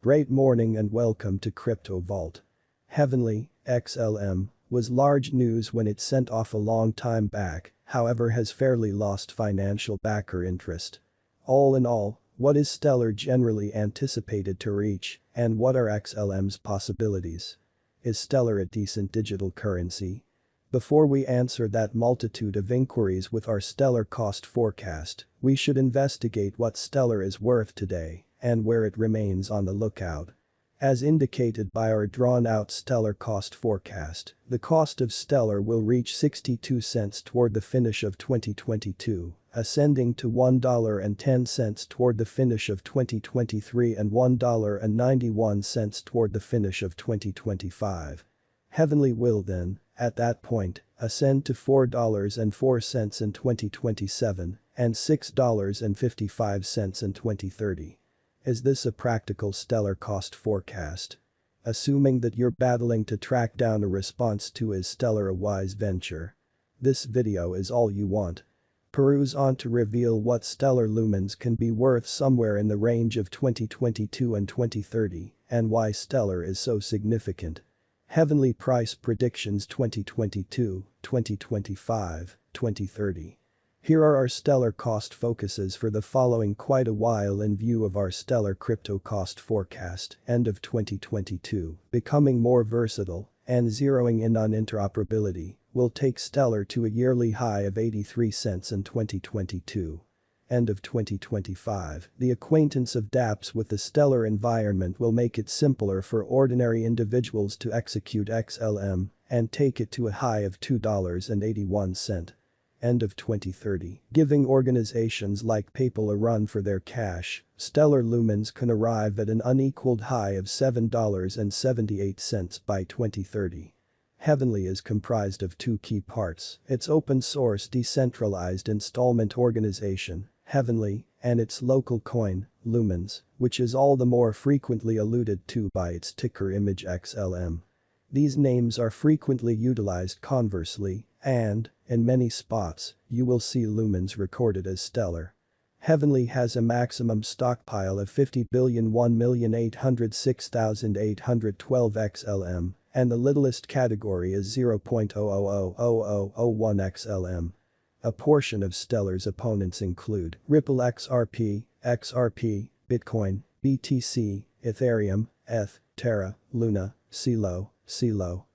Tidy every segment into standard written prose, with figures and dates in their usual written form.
Great morning and welcome to Crypto Vault. Heavenly, XLM, was large news when it sent off a long time back, however has fairly lost financial backer interest. All in all, what is Stellar generally anticipated to reach, and what are XLM's possibilities? Is Stellar a decent digital currency? Before we answer that multitude of inquiries with our Stellar cost forecast, we should investigate what Stellar is worth today and where it remains on the lookout. As indicated by our drawn-out Stellar cost forecast, the cost of Stellar will reach 62 cents toward the finish of 2022, ascending to $1.10 toward the finish of 2023 and $1.91 toward the finish of 2025. Heavenly will then, at that point, ascend to $4.04 in 2027 and $6.55 in 2030. Is this a practical Stellar cost forecast? Assuming that you're battling to track down a response to is Stellar a wise venture? This video is all you want. Peruse on to reveal what Stellar lumens can be worth somewhere in the range of 2022 and 2030 and why Stellar is so significant. Heavenly price predictions 2022, 2025, 2030. Here are our Stellar cost focuses for the following quite a while in view of our Stellar crypto cost forecast end of 2022, becoming more versatile and zeroing in on interoperability will take Stellar to a yearly high of 83 cents in 2022. End of 2025, the acquaintance of dApps with the Stellar environment will make it simpler for ordinary individuals to execute XLM and take it to a high of $2.81. End of 2030, giving organizations like PayPal a run for their cash, Stellar lumens can arrive at an unequaled high of $7.78 by 2030. Heavenly is comprised of two key parts, its open-source decentralized installment organization, Heavenly, and its local coin, Lumens, which is all the more frequently alluded to by its ticker image XLM. These names are frequently utilized conversely, and, in many spots, you will see lumens recorded as Stellar. Heavenly has a maximum stockpile of 50,1,806,812 XLM, and the littlest category is 0.0000001 XLM. A portion of Stellar's opponents include Ripple XRP, Bitcoin, BTC, Ethereum, ETH, Terra, Luna, CeLo.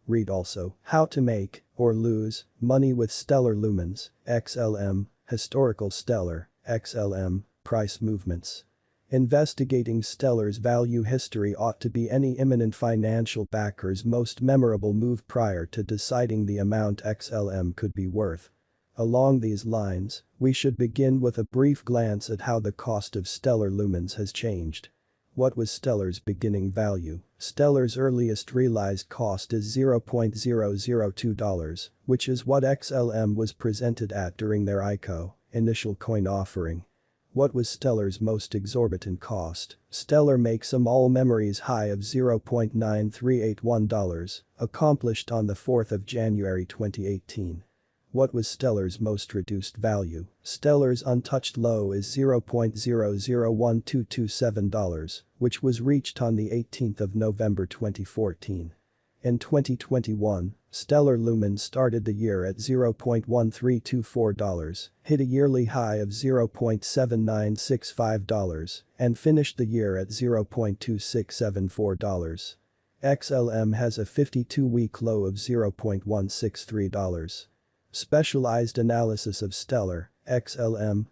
Read also How to Make or Lose Money with Stellar Lumens, XLM, Historical Stellar, XLM, Price Movements. Investigating Stellar's value history ought to be any imminent financial backer's most memorable move prior to deciding the amount XLM could be worth. Along these lines, we should begin with a brief glance at how the cost of Stellar lumens has changed. What was Stellar's beginning value? Stellar's earliest realized cost is $0.002, which is what XLM was presented at during their ICO, initial coin offering. What was Stellar's most exorbitant cost? Stellar makes a all memories high of $0.9381, accomplished on the 4th of January 2018. What was Stellar's most reduced value? Stellar's untouched low is $0.001227, which was reached on the 18th of November 2014. In 2021, Stellar lumens started the year at $0.1324, hit a yearly high of $0.7965, and finished the year at $0.2674. XLM has a 52-week low of $0.163. Specialized analysis of Stellar, XLM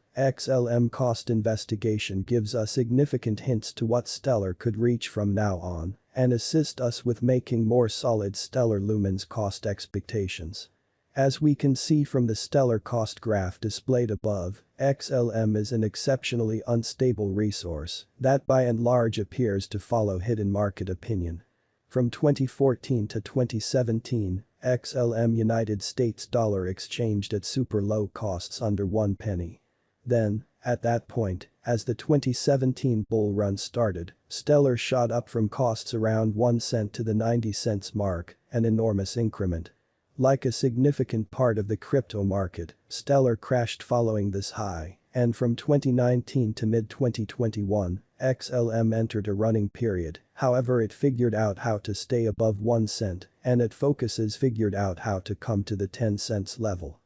cost investigation gives us significant hints to what Stellar could reach from now on and assist us with making more solid Stellar lumens cost expectations. As we can see from the Stellar cost graph displayed above, XLM is an exceptionally unstable resource that by and large appears to follow hidden market opinion. From 2014 to 2017, XLM United States dollar exchanged at super low costs under 1 penny. Then, at that point, as the 2017 bull run started, Stellar shot up from costs around 1 cent to the 90 cents mark, an enormous increment. Like a significant part of the crypto market, Stellar crashed following this high, and from 2019 to mid-2021, XLM entered a running period, however it figured out how to stay above 1 cent, and it focuses figured out how to come to the 10 cents level.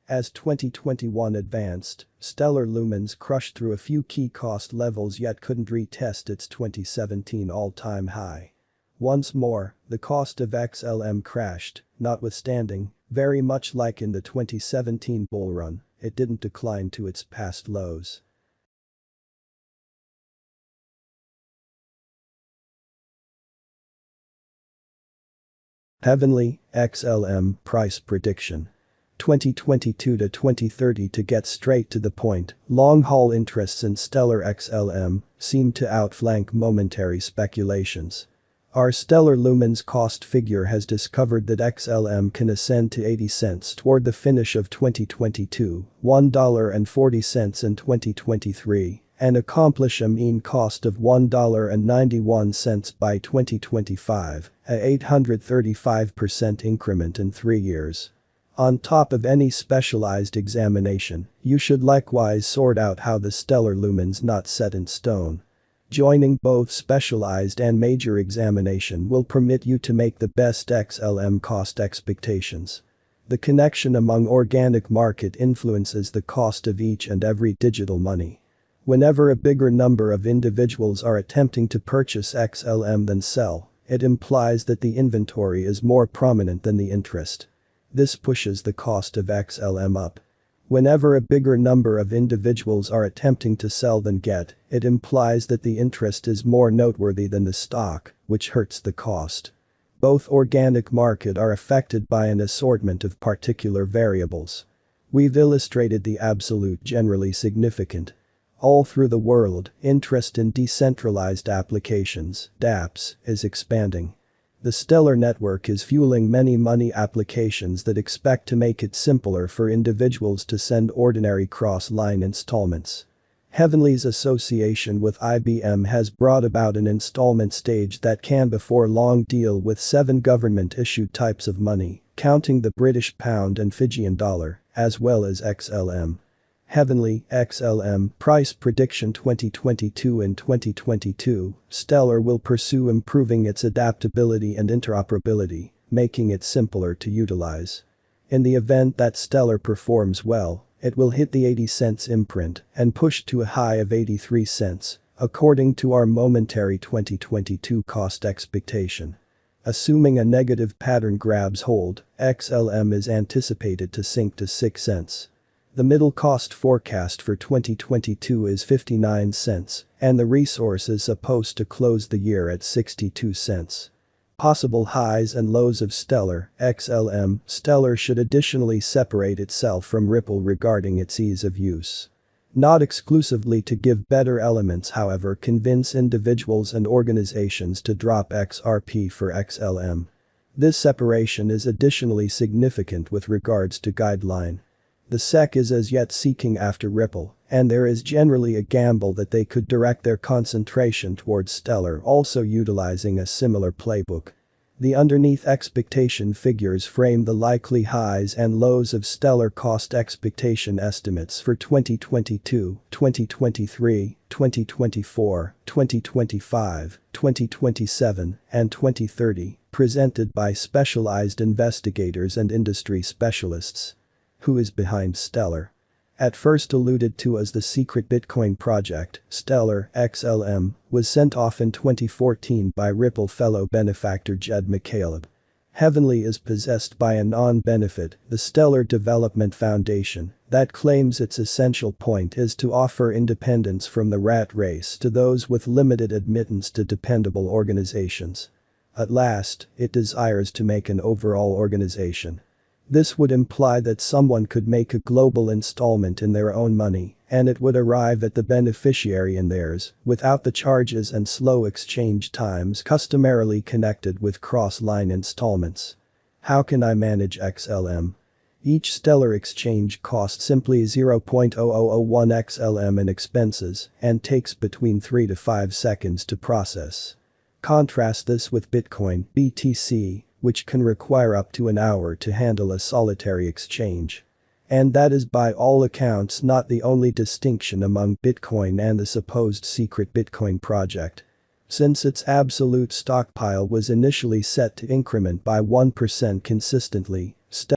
As 2021 advanced, Stellar Lumens crushed through a few key cost levels yet couldn't retest its 2017 all-time high. Once more, the cost of XLM crashed, notwithstanding, very much like in the 2017 bull run, it didn't decline to its past lows. Heavenly, XLM price prediction. 2022 to 2030. To get straight to the point, long-haul interests in Stellar XLM seem to outflank momentary speculations. Our Stellar Lumens cost figure has discovered that XLM can ascend to 80 cents toward the finish of 2022, $1.40 in 2023, and accomplish a mean cost of $1.91 by 2025, a 835% increment in 3 years. On top of any specialized examination, you should likewise sort out how the Stellar Lumens not set in stone. Joining both specialized and major examination will permit you to make the best XLM cost expectations. The connection among organic market influences the cost of each and every digital money. Whenever a bigger number of individuals are attempting to purchase XLM than sell, it implies that the inventory is more prominent than the interest. This pushes the cost of XLM up. Whenever a bigger number of individuals are attempting to sell than get, it implies that the interest is more noteworthy than the stock, which hurts the cost. Both organic market are affected by an assortment of particular variables. We've illustrated the absolute generally significant. All through the world, interest in decentralized applications, dApps, is expanding. The Stellar network is fueling many money applications that expect to make it simpler for individuals to send ordinary cross-line installments. Heavenly's association with IBM has brought about an installment stage that can before long deal with 7 government-issued types of money, counting the British pound and Fijian dollar, as well as XLM. Heavenly, XLM, price prediction 2022. In 2022, Stellar will pursue improving its adaptability and interoperability, making it simpler to utilize. In the event that Stellar performs well, it will hit the 80 cents imprint and push to a high of 83 cents, according to our momentary 2022 cost expectation. Assuming a negative pattern grabs hold, XLM is anticipated to sink to 6 cents. The middle cost forecast for 2022 is 59 cents, and the resource is supposed to close the year at 62 cents. Possible highs and lows of Stellar, XLM. Stellar should additionally separate itself from Ripple regarding its ease of use. Not exclusively to give better elements, however, convince individuals and organizations to drop XRP for XLM. This separation is additionally significant with regards to guideline. The SEC is as yet seeking after Ripple, and there is generally a gamble that they could direct their concentration towards Stellar, also utilizing a similar playbook. The underneath expectation figures frame the likely highs and lows of Stellar cost expectation estimates for 2022, 2023, 2024, 2025, 2027, and 2030, presented by specialized investigators and industry specialists. Who is behind Stellar? At first alluded to as the secret Bitcoin project, Stellar, XLM, was sent off in 2014 by Ripple fellow benefactor Jed McCaleb. Heavenly is possessed by a non-benefit, the Stellar Development Foundation, that claims its essential point is to offer independence from the rat race to those with limited admittance to dependable organizations. At last, it desires to make an overall organization. This would imply that someone could make a global installment in their own money, and it would arrive at the beneficiary in theirs, without the charges and slow exchange times customarily connected with cross-line installments. How can I manage XLM? Each Stellar exchange costs simply 0.0001 XLM in expenses and takes between 3 to 5 seconds to process. Contrast this with Bitcoin (BTC), which can require up to an hour to handle a solitary exchange. And that is by all accounts not the only distinction among Bitcoin and the supposed secret Bitcoin project. Since its absolute stockpile was initially set to increment by 1% consistently,